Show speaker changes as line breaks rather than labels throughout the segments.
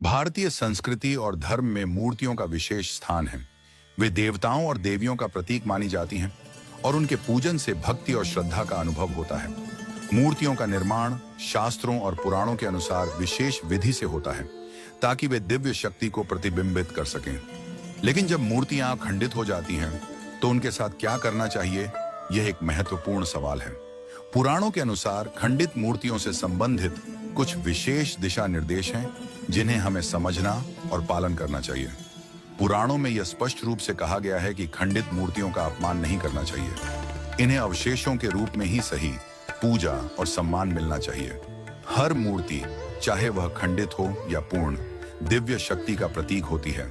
भारतीय संस्कृति और धर्म में मूर्तियों का विशेष स्थान है। वे देवताओं और देवियों का प्रतीक मानी जाती हैं और उनके पूजन से भक्ति और श्रद्धा का अनुभव होता है। मूर्तियों का निर्माण शास्त्रों और पुराणों के अनुसार विशेष विधि से होता है ताकि वे दिव्य शक्ति को प्रतिबिंबित कर सकें। लेकिन जब मूर्तियां खंडित हो जाती हैं तो उनके साथ क्या करना चाहिए, यह एक महत्वपूर्ण सवाल है। पुराणों के अनुसार खंडित मूर्तियों से संबंधित कुछ विशेष दिशा निर्देश हैं जिन्हें हमें समझना और पालन करना चाहिए। पुराणों में यह स्पष्ट रूप से कहा गया है कि खंडित मूर्तियों का अपमान नहीं करना चाहिए। इन्हें अवशेषों के रूप में ही सही पूजा और सम्मान मिलना चाहिए। हर मूर्ति, चाहे वह खंडित हो या पूर्ण, दिव्य शक्ति का प्रतीक होती है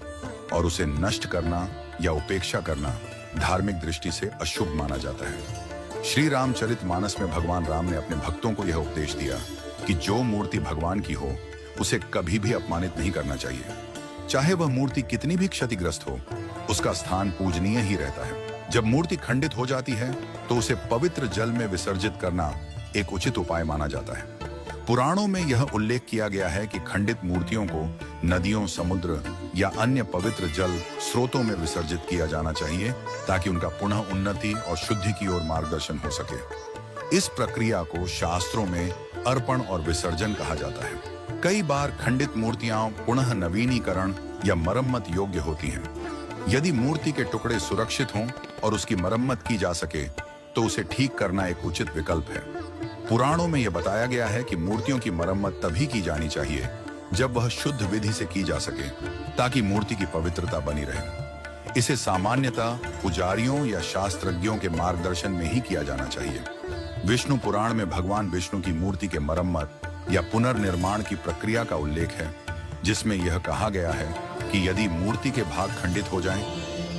और उसे नष्ट करना या उपेक्षा करना धार्मिक दृष्टि से अशुभ माना जाता है। श्री रामचरितमानस में भगवान राम ने अपने भक्तों को यह उपदेश दिया कि जो मूर्ति भगवान की हो उसे कभी भी अपमानित नहीं करना चाहिए। चाहे वह मूर्ति कितनी भी क्षतिग्रस्त हो, उसका स्थान पूजनीय ही रहता है। जब मूर्ति खंडित हो जाती है तो उसे पवित्र जल में विसर्जित करना एक उचित उपाय माना जाता है। पुराणों में यह उल्लेख किया गया है कि खंडित मूर्तियों को नदियों, समुद्र या अन्य पवित्र जल स्रोतों में विसर्जित किया जाना चाहिए ताकि उनका पुनः उन्नति और शुद्धि की ओर मार्गदर्शन हो सके। इस प्रक्रिया को शास्त्रों में अर्पण और विसर्जन कहा जाता है। कई बार खंडित मूर्तियां पुनः नवीनीकरण या मरम्मत योग्य होती हैं। यदि मूर्ति के टुकड़े सुरक्षित हों और उसकी मरम्मत की जा सके तो उसे ठीक करना एक उचित विकल्प है। पुराणों में यह बताया गया है कि मूर्तियों की मरम्मत तभी की जानी चाहिए जब वह शुद्ध विधि से की जा सके ताकि मूर्ति की पवित्रता बनी रहे। इसे सामान्यतः पुजारियों या शास्त्रज्ञों के मार्गदर्शन में ही किया जाना चाहिए। विष्णु पुराण में भगवान विष्णु की मूर्ति के मरम्मत या पुनर्निर्माण की प्रक्रिया का उल्लेख है, जिसमें यह कहा गया है कि यदि मूर्ति के भाग खंडित हो जाएं,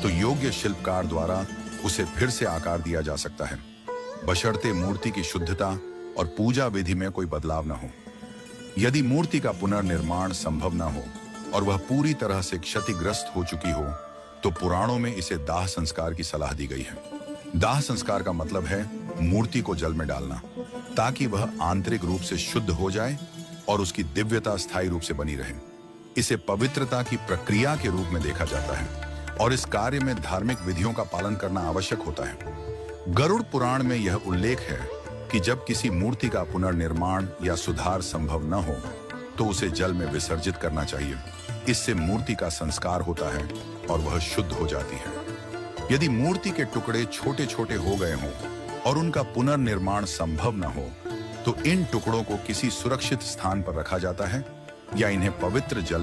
तो योग्य शिल्पकार द्वारा उसे फिर से आकार दिया जा सकता है, बशर्ते मूर्ति की शुद्धता और पूजा विधि में कोई बदलाव न हो। यदि मूर्ति का पुनर्निर्माण संभव न हो और वह पूरी तरह से क्षतिग्रस्त हो चुकी हो, तो पुराणों में इसे दाह संस्कार की सलाह दी गई है। दाह संस्कार का मतलब है मूर्ति को जल में डालना ताकि वह आंतरिक रूप से शुद्ध हो जाए और उसकी दिव्यता स्थायी रूप से बनी रहे। इसे पवित्रता की प्रक्रिया के रूप में देखा जाता है और इस कार्य में धार्मिक विधियों का पालन करना आवश्यक होता है। गरुड़ पुराण में यह उल्लेख है कि जब किसी मूर्ति का पुनर्निर्माण या सुधार संभव न हो तो उसे जल में विसर्जित करना चाहिए। इससे मूर्ति का संस्कार होता है और वह शुद्ध हो जाती है। यदि मूर्ति के टुकड़े छोटे छोटे हो गए हों और उनका पुनर्निर्माण संभव न हो तो इन टुकड़ों को किसी सुरक्षित स्थान पर रखा जाता है या इन्हें पवित्र जल